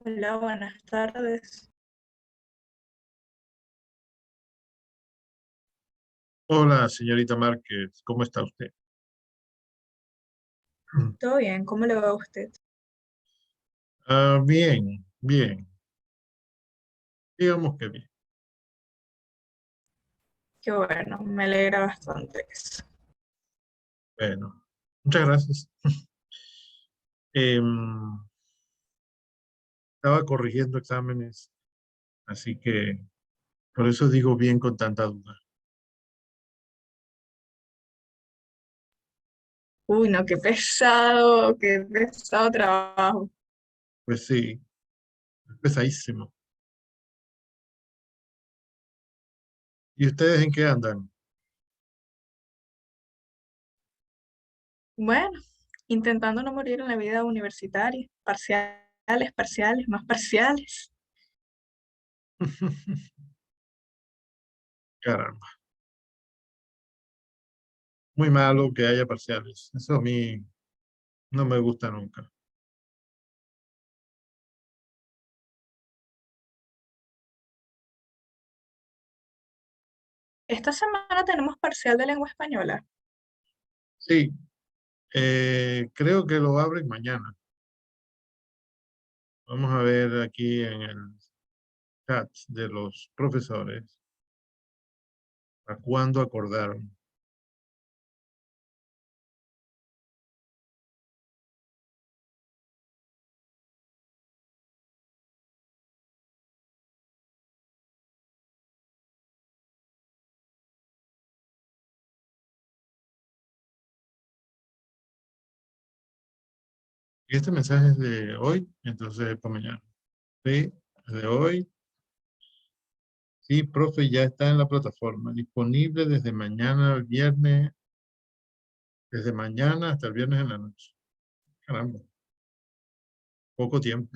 Hola, buenas tardes. Hola, señorita Márquez, ¿cómo está usted? ¿Todo bien? ¿Cómo le va a usted? Bien, bien, digamos que bien. Qué bueno, me alegra bastante eso. Bueno, muchas gracias. Em, Estaba corrigiendo exámenes, así que por eso digo bien con tanta duda. Uy, no, qué pesado trabajo. Pues sí, es pesadísimo. ¿Y ustedes en qué andan? Bueno, intentando no morir en la vida universitaria. Parciales, más parciales. Caramba, muy malo que haya parciales. Eso a mí no me gusta nunca. Esta semana tenemos parcial de lengua española. Sí, creo que lo abren mañana. Vamos a ver aquí en el chat de los profesores a cuándo acordaron. Y este mensaje es de hoy, entonces es para mañana. Sí, es de hoy. Sí, profe, ya está en la plataforma, disponible desde mañana al viernes, desde mañana hasta el viernes en la noche. Caramba, poco tiempo.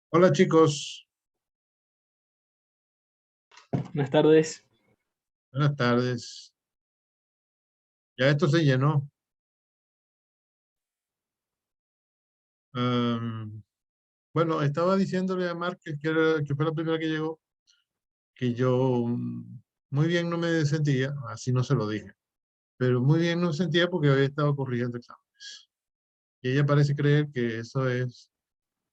Hola chicos, Buenas tardes. buenas tardes. Ya esto se llenó. Am, bueno, estaba diciéndole a Márquez, que fue la primera que llegó, que yo muy bien no me sentía, así no se lo dije, pero muy bien no me sentía porque había estado corrigiendo exámenes. Y ella parece creer que eso es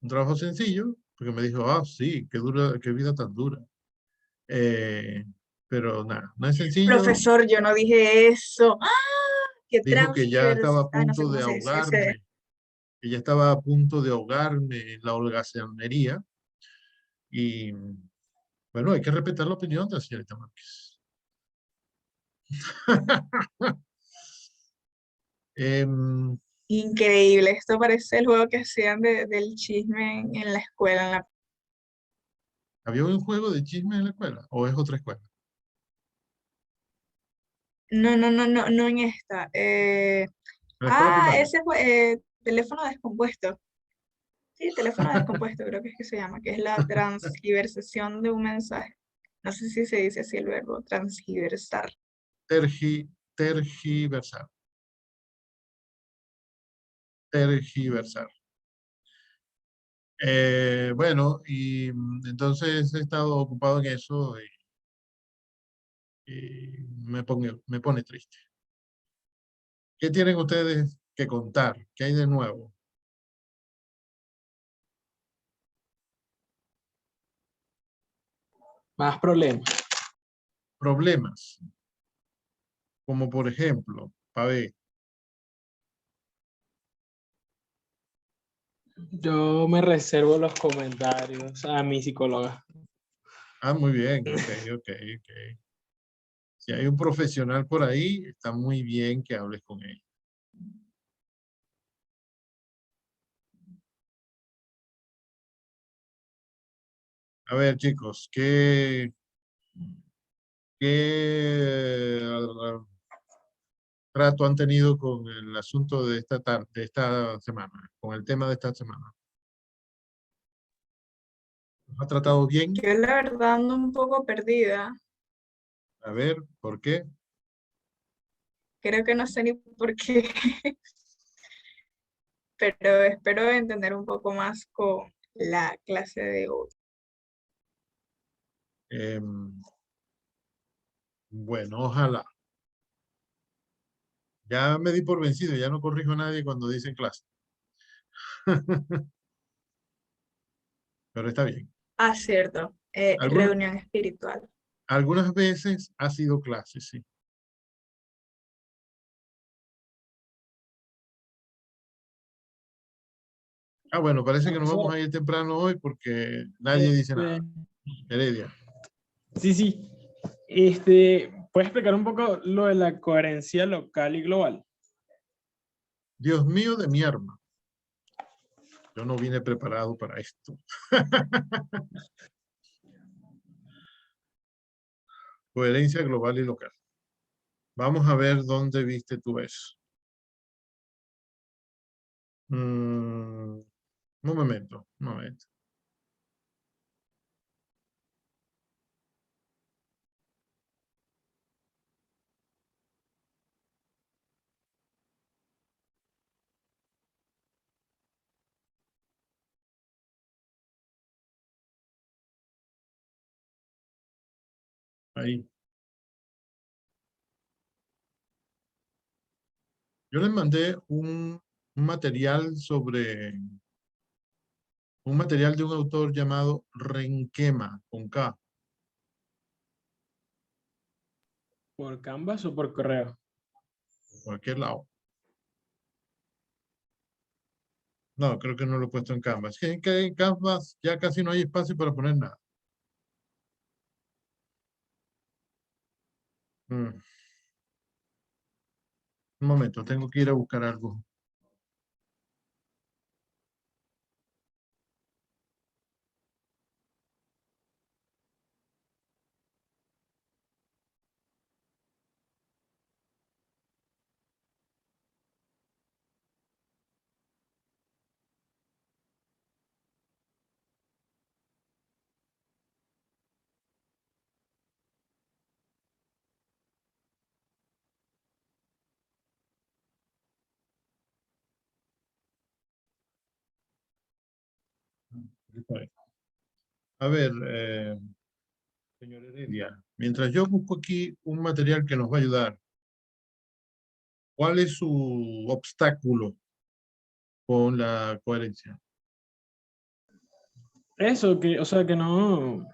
un trabajo sencillo, porque me dijo, ah, sí, qué dura, qué vida tan dura. Eh, pero nada, no es sencillo. Profesor, yo no dije eso. ¡Ah! ¡Qué Dijo que ya estaba a Ay, no sé punto cómo de se dice ese. ahogarme, que ya estaba a punto de ahogarme en la holgazanería. Y bueno, hay que respetar la opinión de la señorita Márquez. Em, Increíble, esto parece el juego que hacían del chisme en la escuela, ¿Había un juego de chismes en la escuela o es otra escuela? No en esta. En la escuela primaria. Ese fue teléfono descompuesto. Sí, teléfono descompuesto creo que es que se llama, que es la transgiversación de un mensaje. No sé si se dice así el verbo, transgiversar. Tergiversar. Tergiversar. Bueno, y entonces he estado ocupado en eso y me pone triste. ¿Qué tienen ustedes que contar? ¿Qué hay de nuevo? Más problemas. Problemas, como por ejemplo, a ver, Yo me reservo los comentarios a mi psicóloga. muy bien, ok, ok, ok. Si hay un profesional por ahí, está muy bien que hables con él. A ver, chicos, ¿qué trato han tenido con el asunto de de esta semana, con el tema de esta semana? ¿Los ha tratado bien? Yo la verdad ando un poco perdida. A ver, ¿por qué? Creo que no sé ni por qué, pero espero entender un poco más con la clase de hoy. Em, bueno, ojalá. Ya me di por vencido, ya no corrijo a nadie cuando dicen clase. Pero está bien. Ah, cierto, Algunas, reunión espiritual. algunas veces ha sido clase, sí. Ah, bueno, parece que nos vamos Profesor, a ir temprano hoy porque nadie dice nada. este, Heredia. sí, sí. ¿Puedes explicar un poco lo de la coherencia local y global? Dios mío de mi arma. Yo no vine preparado para esto. Coherencia global y local. Vamos a ver dónde viste tú eso. Un momento, un momento. Ahí. Yo les mandé un material sobre un material de un autor llamado Renquema, con K, ¿Por Canvas o por correo? por cualquier lado. No, creo que no lo he puesto en Canvas. Que en Canvas ya casi no hay espacio para poner nada. Mm, un momento, tengo que ir a buscar algo. A ver, señor Heredia, mientras yo busco aquí un material que nos va a ayudar, ¿cuál es su obstáculo con la coherencia? Eso, o sea, que no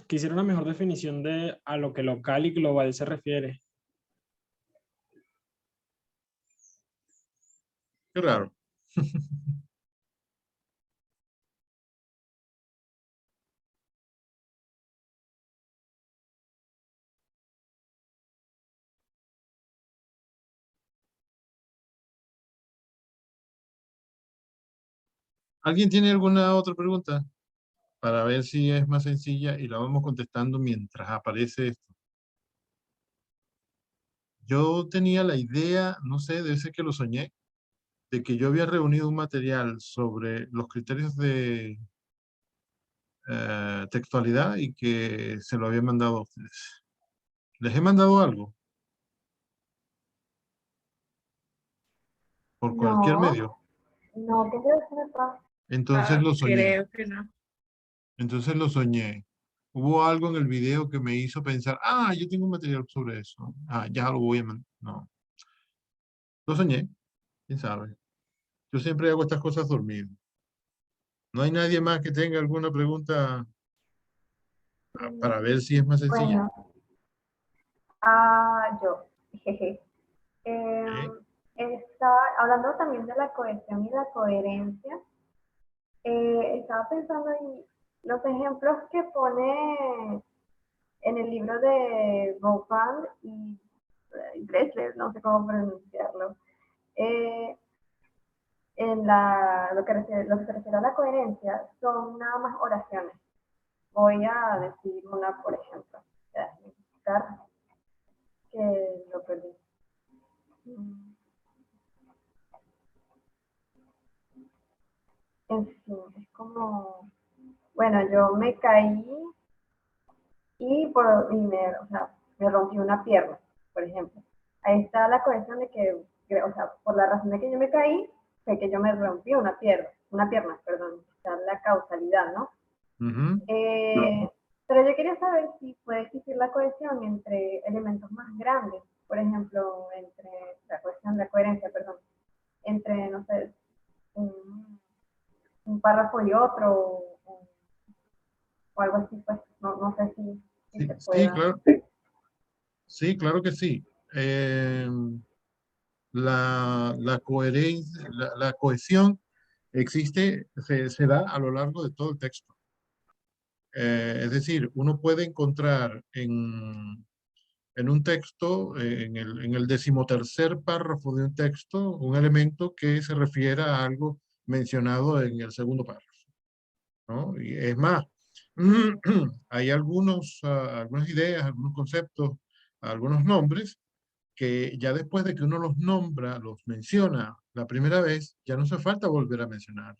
quisiera una mejor definición de a lo que local y global se refiere. Qué raro. ¿Alguien tiene alguna otra pregunta? Para ver si es más sencilla y la vamos contestando mientras aparece esto. Yo tenía la idea, no sé, debe ser que lo soñé, de que yo había reunido un material sobre los criterios de textualidad y que se lo había mandado a ustedes. ¿Les he mandado algo? Por cualquier No, medio. no, que yo sepa. Entonces Ah, lo soñé. creo que no. Entonces lo soñé. Hubo algo en el video que me hizo pensar, ah, yo tengo un material sobre eso. Ah, ya lo voy a mandar. No, lo soñé, quién sabe. Yo siempre hago estas cosas dormido. ¿No hay nadie más que tenga alguna pregunta para ver si es más sencilla? Bueno, yo. Jeje. ¿Eh? Estaba hablando también de la cohesión y la coherencia. Estaba pensando en los ejemplos que pone en el libro de Beauchamp y Dressler, no sé cómo pronunciarlo. Eh, lo que se refiere a la coherencia son nada más oraciones. Voy a decir una, por ejemplo. Déjame buscar que lo perdí. En fin, es como, bueno, yo me caí y me rompí una pierna, por ejemplo. ahí está la cohesión de que, o sea, por la razón de que yo me caí, fue que yo me rompí una pierna, perdón, está la causalidad, ¿no? Ujú. Pero yo quería saber si puede existir la cohesión entre elementos más grandes, por ejemplo, entre la coherencia, perdón, entre, no sé, un párrafo y otro, o algo así, pues, no sé si Sí, se sí, pueda. claro, sí, claro que sí. La coherencia, la cohesión existe, se da a lo largo de todo el texto. Es decir, uno puede encontrar en un texto, en el decimotercer párrafo de un texto, un elemento que se refiera a algo mencionado en el segundo párrafo, ¿no? Y es más, hay algunas ideas, algunos conceptos, algunos nombres que ya después de que uno los nombra, los menciona la primera vez, ya no hace falta volver a mencionar.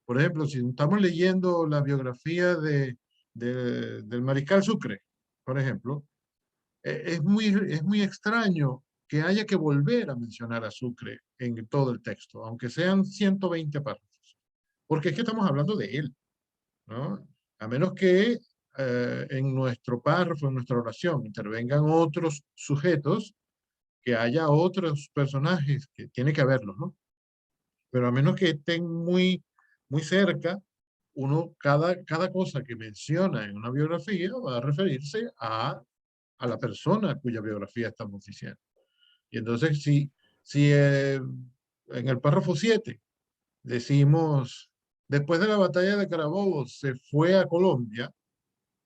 Por ejemplo, si estamos leyendo la biografía del Mariscal Sucre, por ejemplo, es muy extraño que haya que volver a mencionar a Sucre en todo el texto, aunque sean 120 párrafos, porque es que estamos hablando de él, ¿no? A menos que en nuestro párrafo, en nuestra oración, intervengan otros sujetos, que haya otros personajes, que tiene que haberlos, ¿no? Pero a menos que estén muy cerca, cada cosa que menciona en una biografía va a referirse a la persona cuya biografía estamos diciendo. Y entonces, si en el párrafo 7 decimos, después de la batalla de Carabobo se fue a Colombia,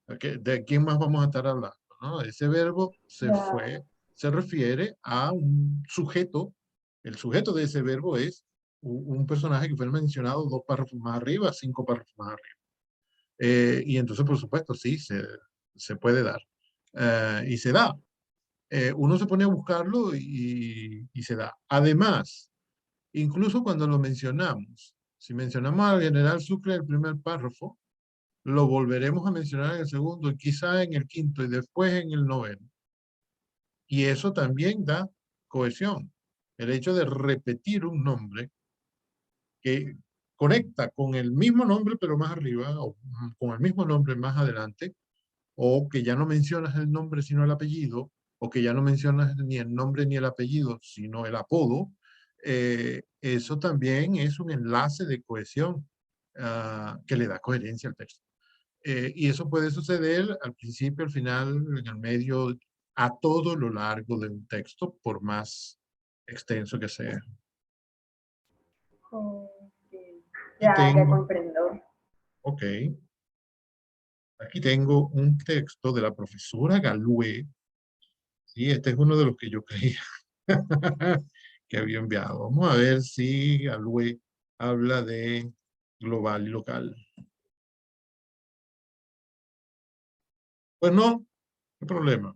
¿de quién más vamos a estar hablando? ¿No? Ese verbo se Ya, fue se refiere a un sujeto. El sujeto de ese verbo es un personaje que fue mencionado 2 párrafos más arriba, 5 párrafos más arriba. Y entonces, por supuesto, sí, se puede dar. Y se da. Uno se pone a buscarlo y se da. Además, incluso cuando lo mencionamos, si mencionamos al general Sucre en el primer párrafo, lo volveremos a mencionar en el segundo, y quizá en el quinto y después en el noveno. Y eso también da cohesión. El hecho de repetir un nombre que conecta con el mismo nombre pero más arriba, o con el mismo nombre más adelante, o que ya no mencionas el nombre sino el apellido, o que ya no mencionas ni el nombre ni el apellido sino el apodo, eso también es un enlace de cohesión que le da coherencia al texto. Y eso puede suceder al principio, al final, en el medio, a todo lo largo de un texto, por más extenso que sea. ok, Y ya tengo, comprendo. ok, aquí tengo un texto de la profesora Galué, y este es uno de los que yo creía que había enviado. Vamos a ver si Galué habla de global y local. Pues no, no hay problema.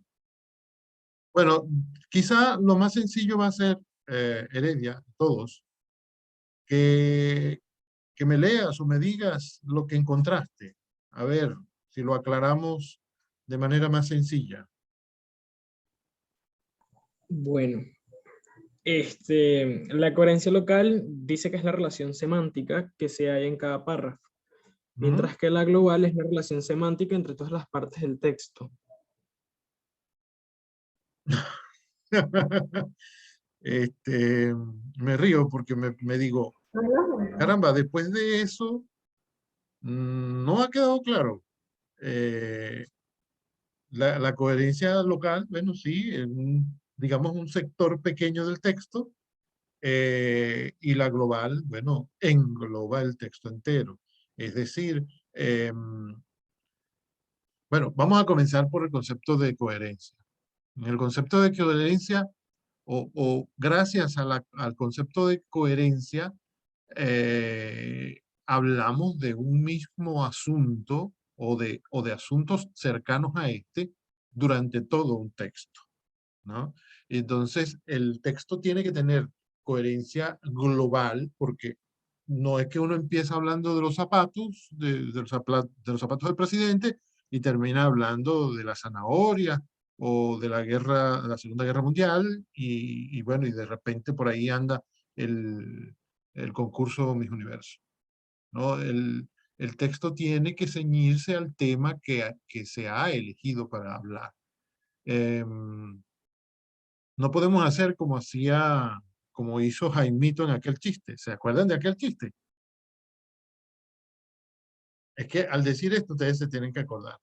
Bueno, quizá lo más sencillo va a ser, Heredia, todos, que, que me leas o me digas lo que encontraste. A ver si lo aclaramos de manera más sencilla. Bueno, la coherencia local dice que es la relación semántica que se hay en cada párrafo, ¿Mm? mientras que la global es la relación semántica entre todas las partes del texto. Me río porque me digo, No es lo mismo. caramba, después de eso, no ha quedado claro. Eh, la coherencia local, bueno, sí, digamos un sector pequeño del texto, y la global, bueno, engloba el texto entero. Es decir, bueno, vamos a comenzar por el concepto de coherencia. En el concepto de coherencia, o gracias al concepto de coherencia, hablamos de un mismo asunto o de asuntos cercanos a este durante todo un texto, ¿no? Entonces, el texto tiene que tener coherencia global, porque no es que uno empieza hablando de los zapatos, de los zapatos del presidente, y termina hablando de la zanahoria, o de la guerra, de la Segunda Guerra Mundial, y bueno, y de repente por ahí anda el concurso Miss Universo, ¿no? El texto tiene que ceñirse al tema que se ha elegido para hablar. No podemos hacer como hizo Jaimito en aquel chiste. ¿Se acuerdan de aquel chiste? Es que al decir esto ustedes se tienen que acordar.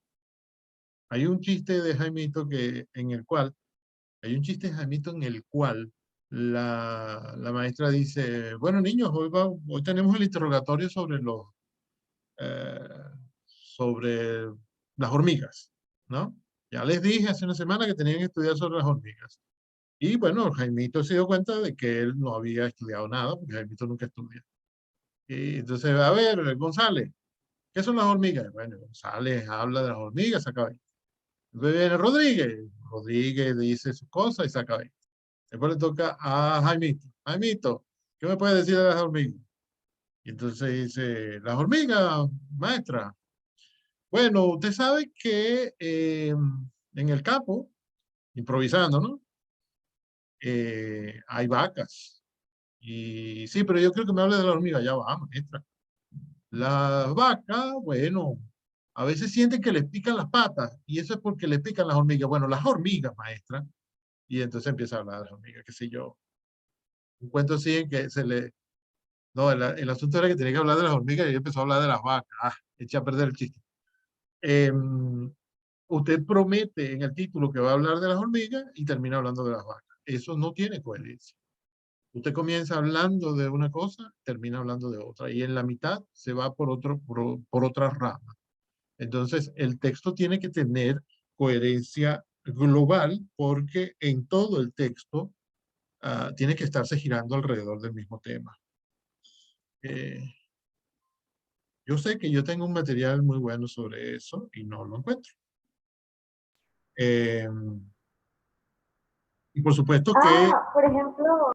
Hay un chiste de Jaimito hay un chiste de Jaimito en el cual la maestra dice, bueno niños, hoy tenemos el interrogatorio eh, sobre las hormigas, ¿no? Ya les dije hace una semana que tenían que estudiar sobre las hormigas. Y bueno, Jaimito se dio cuenta de que él no había estudiado nada, porque Jaimito nunca estudia. Y entonces, a ver, González, ¿qué son las hormigas? Bueno, González habla de las hormigas, saca 20. Después viene Rodríguez. Rodríguez dice sus cosas y saca 20. Después le toca a Jaimito. Jaimito, ¿qué me puede decir de las hormigas? Y entonces dice, las hormigas, maestra. Bueno, usted sabe que en el campo, improvisando, ¿no? Hay vacas. Y sí, pero yo creo que me hable de la hormiga. Ya va, maestra. Las vacas, bueno, a veces sienten que les pican las patas y eso es porque les pican las hormigas. Bueno, las hormigas, maestra. Y entonces empieza a hablar de las hormigas, qué sé yo. Un cuento así en que se le... No, el asunto era que tenía que hablar de las hormigas y ella empezó a hablar de las vacas. Ah, eché a perder el chiste. Usted promete en el título que va a hablar de las hormigas y termina hablando de las vacas. Eso no tiene coherencia. Usted comienza hablando de una cosa, termina hablando de otra, y en la mitad se va por otra rama. Entonces, el texto tiene que tener coherencia global porque en todo el texto tiene que estarse girando alrededor del mismo tema. Eh, yo sé que yo tengo un material muy bueno sobre eso y no lo encuentro. Eh, y por supuesto que, Ah, por ejemplo,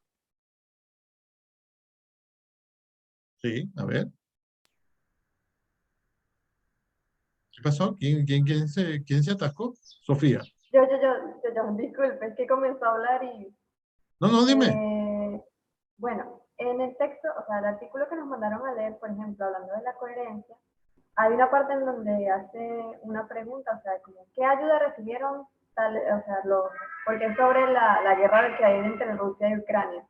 sí, a ver, ¿qué pasó? ¿Quién se atascó? Sofía. disculpe, es que comenzó a hablar y, No, no, dime. eh, bueno, en el texto, o sea, el artículo que nos mandaron a leer, por ejemplo, hablando de la coherencia, hay una parte en donde hace una pregunta, o sea, como, ¿qué ayuda recibieron tal, o sea, porque es sobre la guerra que hay entre Rusia y Ucrania?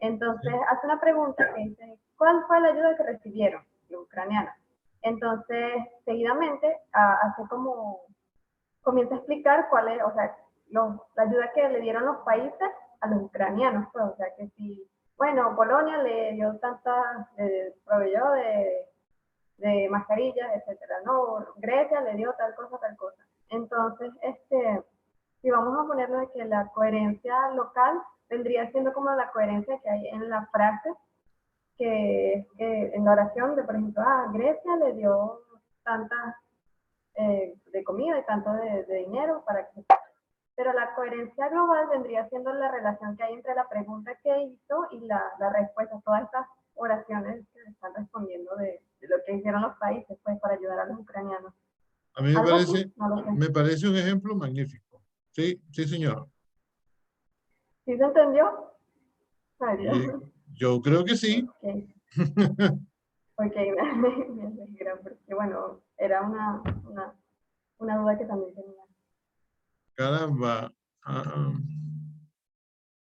Entonces, hace una pregunta que dice, ¿cuál fue la ayuda que recibieron los ucranianos? Entonces, seguidamente, hace como, comienza a explicar cuál es, o sea, la ayuda que le dieron los países a los ucranianos, pues, o sea, que si, bueno, Polonia le dio tanta, proveyó de mascarillas, etcétera, no, Grecia le dio tal cosa, tal cosa. Entonces, si vamos a ponerlo de que la coherencia local vendría siendo como la coherencia que hay en la frase, que en la oración de, por ejemplo, Grecia le dio tantas de comida y tanto de dinero para que... Pero la coherencia global vendría siendo la relación que hay entre la pregunta que hizo y la respuesta, todas estas oraciones que están respondiendo de lo que hicieron los países pues, para ayudar a los ucranianos. A mí Algo así, no lo sé. me parece un ejemplo magnífico. Sí, sí, señor. ¿Sí se entendió? Ay, Dios. Yo creo que sí. Ok, okay. Me alegra porque, bueno, era una duda que también tenía. Caramba. ah,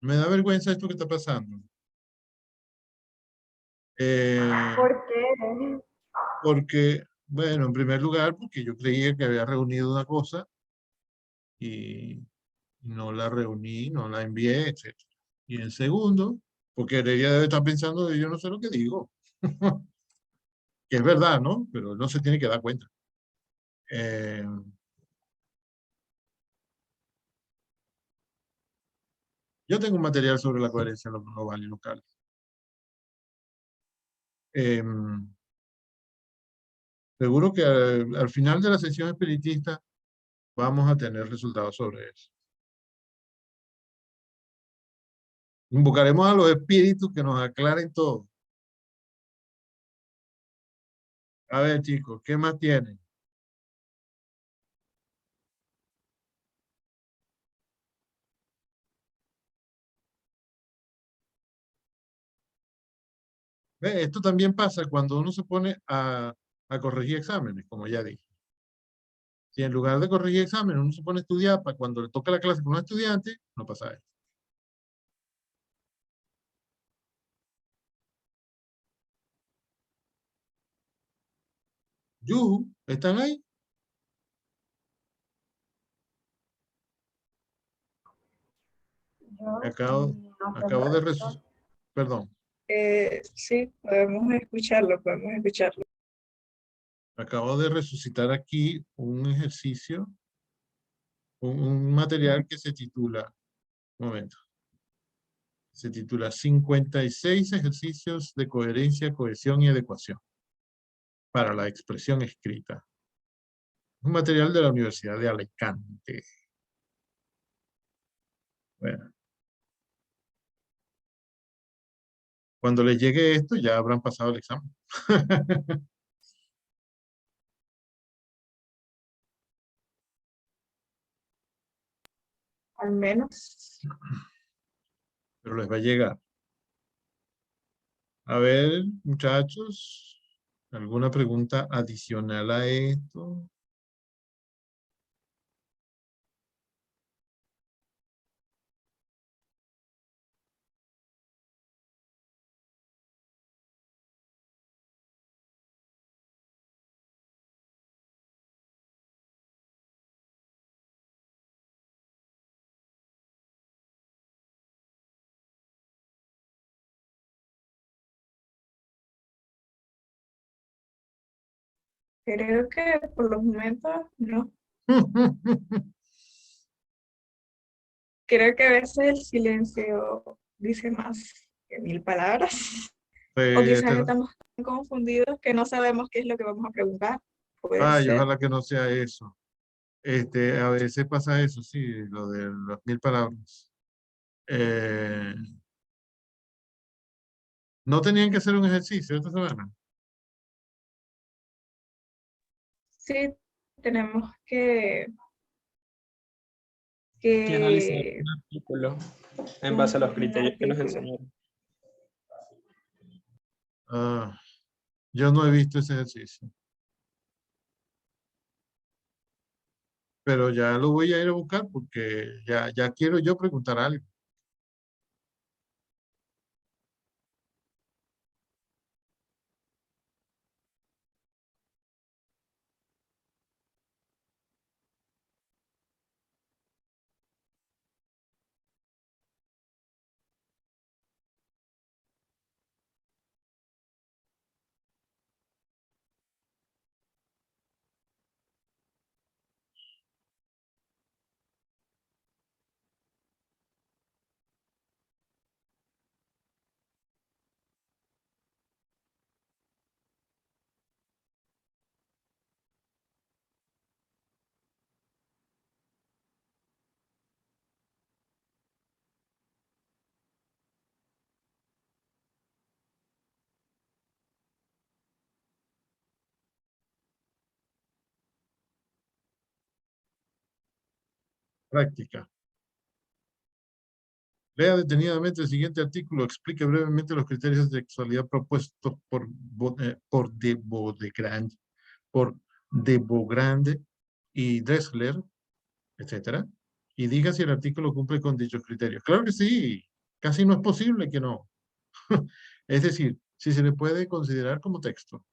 Me da vergüenza esto que está pasando. Eh, ¿Por qué? Porque, bueno, en primer lugar, porque yo creía que había reunido una cosa y no la reuní, no la envié, etc. Y en segundo, porque ella debe estar pensando de yo no sé lo que digo. Que es verdad, ¿no? Pero no se tiene que dar cuenta. Eh, yo tengo un material sobre la coherencia global y local. Seguro que al final de la sesión espiritista vamos a tener resultados sobre eso. Invocaremos a los espíritus que nos aclaren todo. A ver, chicos, ¿qué más tienen? Esto también pasa cuando uno se pone a corregir exámenes, como ya dije. Si en lugar de corregir exámenes uno se pone a estudiar para cuando le toca la clase con un estudiante, no pasa eso. Yuhu, ¿están ahí? Yo Acabo, no acabo tengo de esto. perdón, Sí, podemos escucharlo, podemos escucharlo. acabo de resucitar aquí un ejercicio, un material que se titula, un momento, se titula 56 ejercicios de coherencia, cohesión y adecuación para la expresión escrita. Un material de la Universidad de Alicante. Bueno, cuando les llegue esto ya habrán pasado el examen. Al menos. Pero les va a llegar. A ver, muchachos, ¿alguna pregunta adicional a esto? Creo que por los momentos no. Creo que a veces el silencio dice más que 1000 palabras. O quizás estamos tan confundidos que no sabemos qué es lo que vamos a preguntar. Puede Ay, ser. ojalá que no sea eso. A veces pasa eso, sí, lo de las 1000 palabras. ¿No tenían que hacer un ejercicio esta semana? Sí, tenemos Que analizar que un artículo en base a los un criterios que nos artículo. enseñaron. Ah, yo no he visto ese ejercicio. Pero ya lo voy a ir a buscar porque ya quiero yo preguntar algo. Práctica. Lea detenidamente el siguiente artículo. Explique brevemente los criterios de sexualidad propuestos por de Beaugrand y Drexler, etcétera, y diga si el artículo cumple con dichos criterios. Claro que sí, casi no es posible que no. Es decir, si se le puede considerar como texto,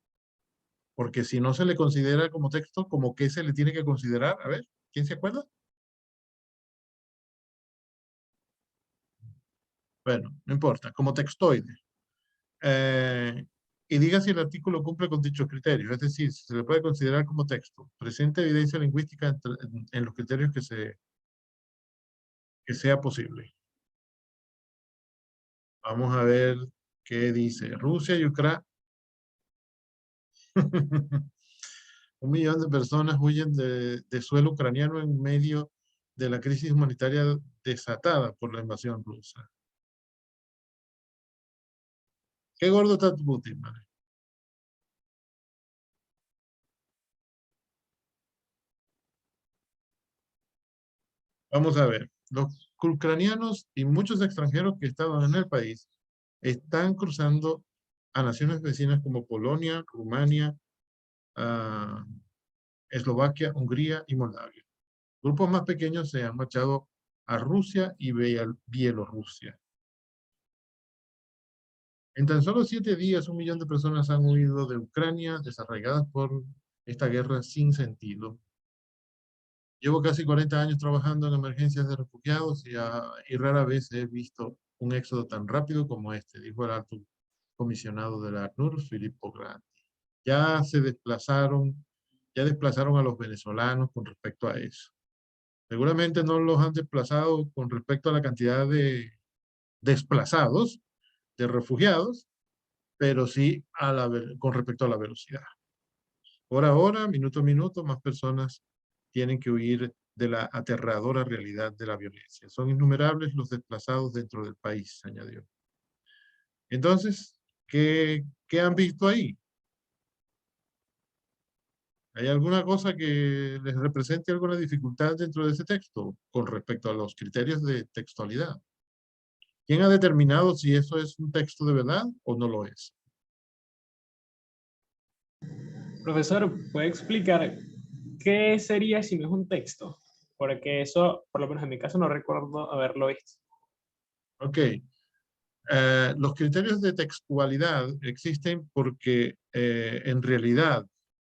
porque si no se le considera como texto, ¿como qué se le tiene que considerar? A ver, ¿quién se acuerda? Bueno, no importa, como textoide. Eh, y diga si el artículo cumple con dichos criterios, es decir, si se le puede considerar como texto. Presenta evidencia lingüística en los criterios que sea posible. Vamos a ver qué dice. Rusia y Ucrania. 1 millón de personas huyen de suelo ucraniano en medio de la crisis humanitaria desatada por la invasión rusa. ¿Qué gordo está tu Putin, madre? Vamos a ver. Los ucranianos y muchos extranjeros que estaban en el país están cruzando a naciones vecinas como Polonia, Rumania, ah, Eslovaquia, Hungría y Moldavia. Grupos más pequeños se han marchado a Rusia y Bielorrusia. En tan solo 7 días, 1 millón de personas han huido de Ucrania, desarraigadas por esta guerra sin sentido. Llevo casi 40 años trabajando en emergencias de refugiados y rara vez he visto un éxodo tan rápido como este, dijo el alto comisionado de la ACNUR, Filippo Grandi. Ya desplazaron a los venezolanos con respecto a eso. Seguramente no los han desplazado con respecto a la cantidad de desplazados, de refugiados, pero sí con respecto a la velocidad. Hora a hora, minuto a minuto, más personas tienen que huir de la aterradora realidad de la violencia. Son innumerables los desplazados dentro del país, añadió. Entonces, ¿qué han visto ahí? ¿Hay alguna cosa que les represente alguna dificultad dentro de ese texto con respecto a los criterios de textualidad? ¿Quién ha determinado si eso es un texto de verdad o no lo es? Profesor, ¿puede explicar qué sería si no es un texto? Porque eso, por lo menos en mi caso, no recuerdo haberlo visto. Ok. Los criterios de textualidad existen porque en realidad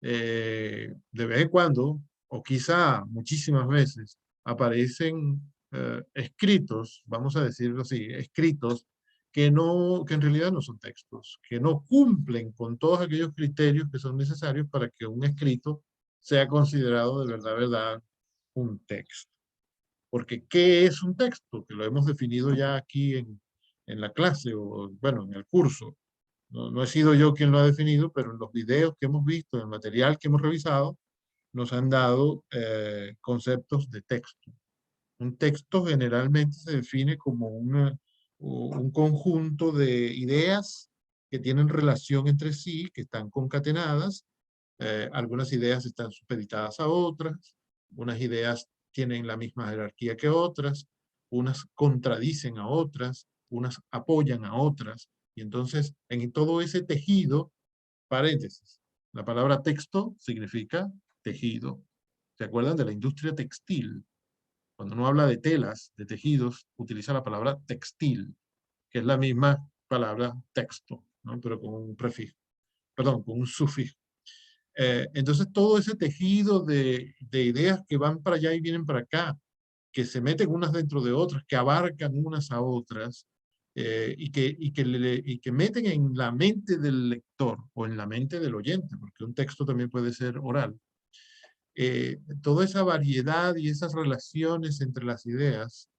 de vez en cuando, o quizá muchísimas veces, aparecen escritos, vamos a decirlo así, escritos que en realidad no son textos, que no cumplen con todos aquellos criterios que son necesarios para que un escrito sea considerado de verdad un texto. Porque, ¿qué es un texto? Que lo hemos definido ya aquí en la clase, o bueno, en el curso. No he sido yo quien lo ha definido, pero en los videos que hemos visto, en el material que hemos revisado, nos han dado conceptos de texto. Un texto generalmente se define como un conjunto de ideas que tienen relación entre sí, que están concatenadas. Algunas ideas están supeditadas a otras, unas ideas tienen la misma jerarquía que otras, unas contradicen a otras, unas apoyan a otras, y entonces en todo ese tejido, paréntesis, la palabra texto significa tejido. ¿Se acuerdan de la industria textil? Cuando uno habla de telas, de tejidos, utiliza la palabra textil, que es la misma palabra texto, ¿no? Pero con un prefijo, perdón, con un sufijo. Entonces todo ese tejido de ideas que van para allá y vienen para acá, que se meten unas dentro de otras, que abarcan unas a otras, y que meten en la mente del lector o en la mente del oyente, porque un texto también puede ser oral. Toda esa variedad y esas relaciones entre las ideas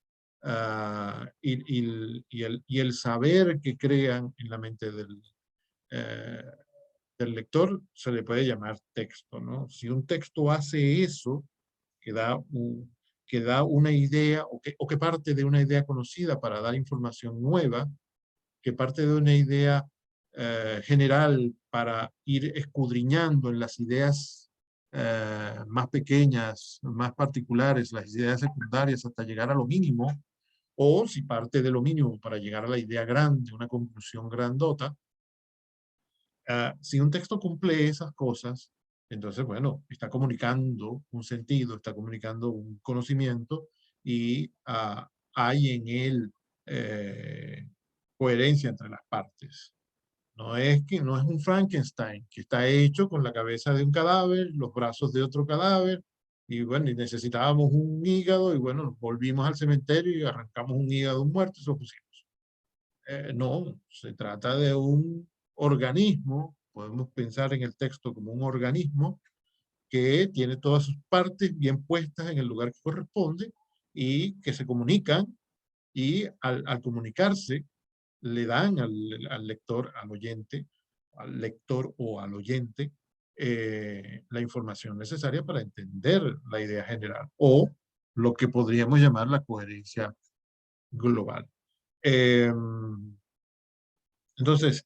y el saber que crean en la mente del lector se le puede llamar texto, ¿no? Si un texto hace eso, que da una idea o que parte de una idea conocida para dar información nueva, que parte de una idea general para ir escudriñando en las ideas más pequeñas, más particulares, las ideas secundarias hasta llegar a lo mínimo, o si parte de lo mínimo para llegar a la idea grande, una conclusión grandota. Si un texto cumple esas cosas, entonces, bueno, está comunicando un sentido, está comunicando un conocimiento y hay en él coherencia entre las partes. No es un Frankenstein que está hecho con la cabeza de un cadáver, los brazos de otro cadáver, y bueno, y necesitábamos un hígado, y bueno, volvimos al cementerio y arrancamos un hígado de un muerto y se lo pusimos. No, se trata de un organismo, podemos pensar en el texto como un organismo que tiene todas sus partes bien puestas en el lugar que corresponde y que se comunican, y al comunicarse le dan al lector, al lector o al oyente, la información necesaria para entender la idea general o lo que podríamos llamar la coherencia global. Entonces,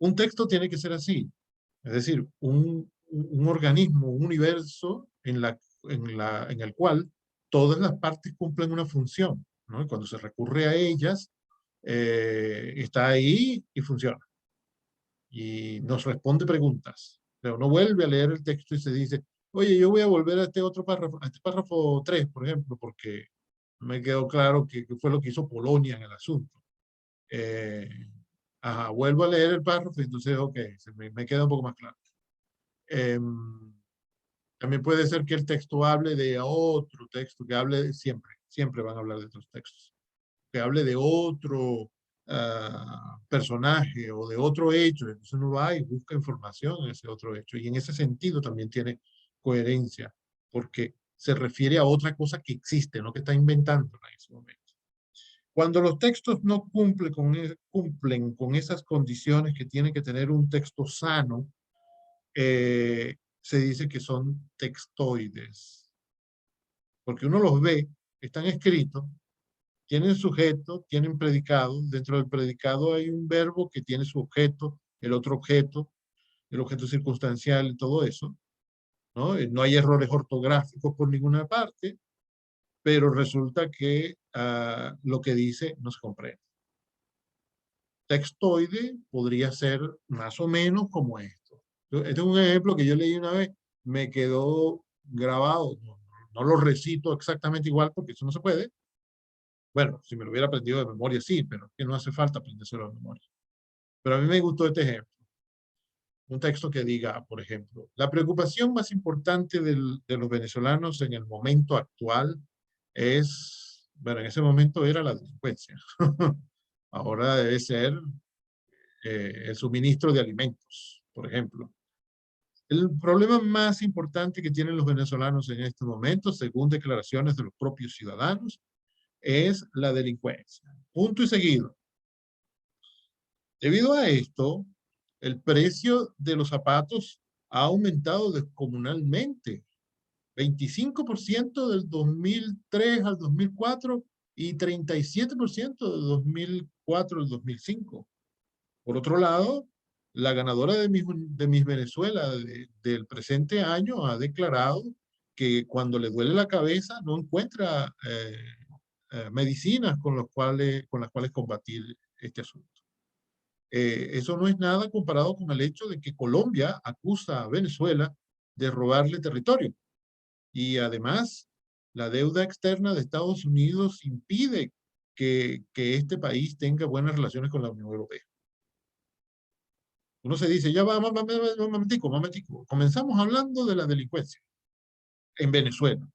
un texto tiene que ser así, es decir, un organismo, un universo en el cual todas las partes cumplen una función, ¿no? Y cuando se recurre a ellas, está ahí y funciona. Y nos responde preguntas. Pero uno vuelve a leer el texto y se dice, oye, yo voy a volver a este otro párrafo, a este párrafo 3, por ejemplo, porque me quedó claro que fue lo que hizo Polonia en el asunto. Vuelvo a leer el párrafo y entonces, ok, me queda un poco más claro. También puede ser que el texto hable de otro texto, que hable siempre van a hablar de otros textos, que hable de otro personaje o de otro hecho. Entonces uno va y busca información en ese otro hecho. Y en ese sentido también tiene coherencia, porque se refiere a otra cosa que existe, no que está inventando en ese momento. Cuando los textos no cumplen con esas condiciones que tiene que tener un texto sano, se dice que son textoides. Porque uno los ve, están escritos, tienen sujeto, tienen predicado. Dentro del predicado hay un verbo que tiene su objeto, el otro objeto, el objeto circunstancial y todo eso, ¿no? No hay errores ortográficos por ninguna parte, pero resulta que lo que dice no se comprende. Textoide podría ser más o menos como esto. Este es un ejemplo que yo leí una vez, me quedó grabado, no lo recito exactamente igual porque eso no se puede. Bueno, si me lo hubiera aprendido de memoria, sí, pero que no hace falta aprendérselo de memoria. Pero a mí me gustó este ejemplo. Un texto que diga, por ejemplo, la preocupación más importante de los venezolanos en el momento actual es, bueno, en ese momento era la delincuencia. Ahora debe ser el suministro de alimentos, por ejemplo. El problema más importante que tienen los venezolanos en este momento, según declaraciones de los propios ciudadanos, es la delincuencia. Punto y seguido. Debido a esto, el precio de los zapatos ha aumentado descomunalmente. 25% del 2003 al 2004 y 37% del 2004 al 2005. Por otro lado, la ganadora de Miss Venezuela del presente año ha declarado que cuando le duele la cabeza no encuentra medicinas con las cuales combatir este asunto. Eso no es nada comparado con el hecho de que Colombia acusa a Venezuela de robarle territorio. Y además, la deuda externa de Estados Unidos impide que este país tenga buenas relaciones con la Unión Europea. Uno se dice, ya va, momentico. Comenzamos hablando de la delincuencia en Venezuela.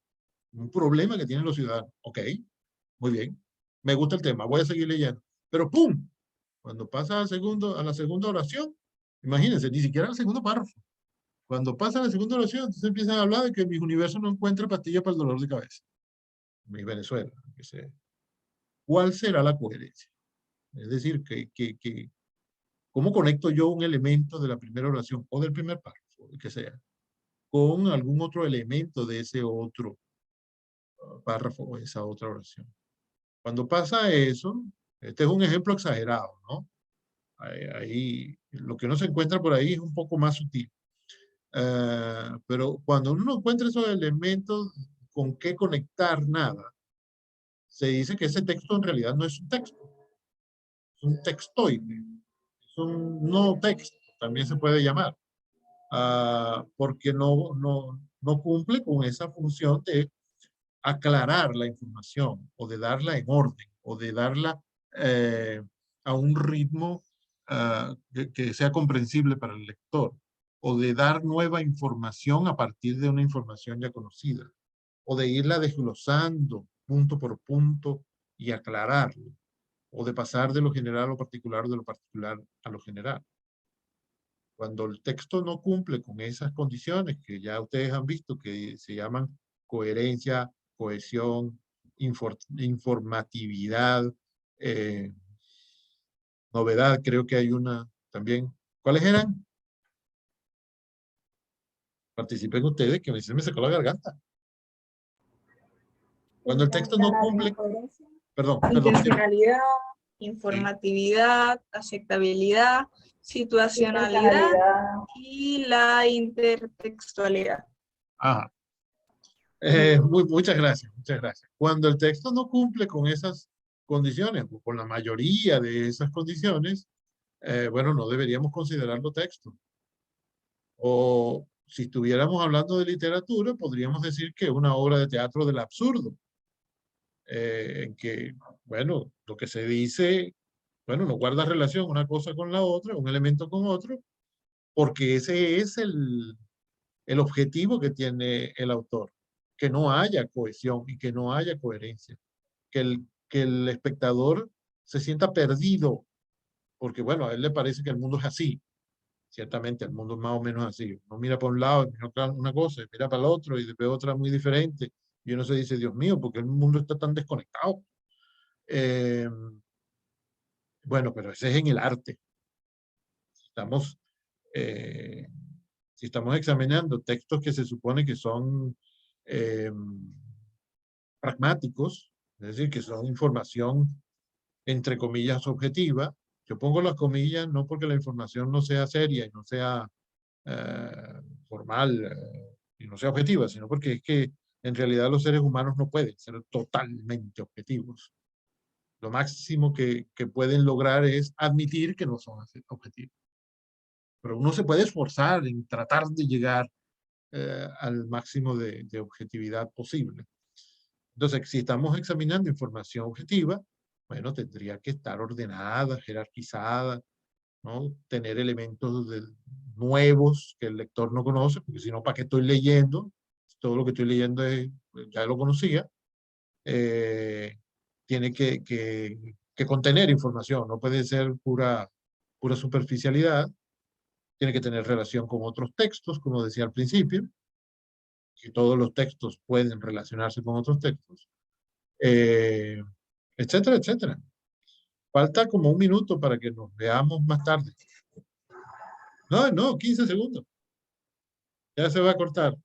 Un problema que tienen los ciudadanos. Ok, muy bien. Me gusta el tema, voy a seguir leyendo. Pero ¡pum! Cuando pasa a la segunda oración, imagínense, ni siquiera al segundo párrafo. Cuando pasa a la segunda oración, entonces empiezan a hablar de que mi universo no encuentra pastillas para el dolor de cabeza. Mi Venezuela, que sea. ¿Cuál será la coherencia? Es decir, ¿cómo conecto yo un elemento de la primera oración o del primer párrafo, que sea, con algún otro elemento de ese otro párrafo o esa otra oración? Cuando pasa eso, este es un ejemplo exagerado, ¿no? Ahí, lo que uno se encuentra por ahí es un poco más sutil. Pero cuando uno encuentra esos elementos con qué conectar nada, se dice que ese texto en realidad no es un texto, es un textoide, es un no texto, también se puede llamar, porque no cumple con esa función de aclarar la información o de darla en orden o de darla a un ritmo que sea comprensible para el lector, o de dar nueva información a partir de una información ya conocida, o de irla desglosando punto por punto y aclararlo, o de pasar de lo general a lo particular, de lo particular a lo general. Cuando el texto no cumple con esas condiciones que ya ustedes han visto, que se llaman coherencia, cohesión, informatividad, novedad, creo que hay una también. ¿Cuáles eran? Participen ustedes, que a veces me sacó la garganta. Cuando el texto no cumple, perdón. Intencionalidad, informatividad, aceptabilidad, situacionalidad y la intertextualidad. Ajá. Muchas gracias. Cuando el texto no cumple con esas condiciones, o con la mayoría de esas condiciones, bueno, no deberíamos considerarlo texto. O si estuviéramos hablando de literatura, podríamos decir que es una obra de teatro del absurdo, en que, bueno, lo que se dice, bueno, no guarda relación una cosa con la otra, un elemento con otro, porque ese es el objetivo que tiene el autor, que no haya cohesión y que no haya coherencia, que el espectador se sienta perdido, porque bueno, a él le parece que el mundo es así. Ciertamente, el mundo es más o menos así. Uno mira para un lado, mira una cosa, mira para el otro y ve otra muy diferente. Y uno se dice, Dios mío, ¿por qué el mundo está tan desconectado? Eh, bueno, pero ese es en el arte. Estamos, eh, si estamos examinando textos que se supone que son pragmáticos, es decir, que son información entre comillas objetiva. Yo pongo las comillas no porque la información no sea seria y no sea formal y no sea objetiva, sino porque es que en realidad los seres humanos no pueden ser totalmente objetivos. Lo máximo que pueden lograr es admitir que no son objetivos. Pero uno se puede esforzar en tratar de llegar al máximo de objetividad posible. Entonces, si estamos examinando información objetiva, bueno, tendría que estar ordenada, jerarquizada, ¿no? Tener elementos nuevos que el lector no conoce, porque si no, ¿para qué estoy leyendo? Todo lo que estoy leyendo ya lo conocía. Tiene que contener información, no puede ser pura superficialidad. Tiene que tener relación con otros textos, como decía al principio, que todos los textos pueden relacionarse con otros textos, etcétera, etcétera. Falta como 1 minuto para que nos veamos más tarde. No, 15 segundos. Ya se va a cortar.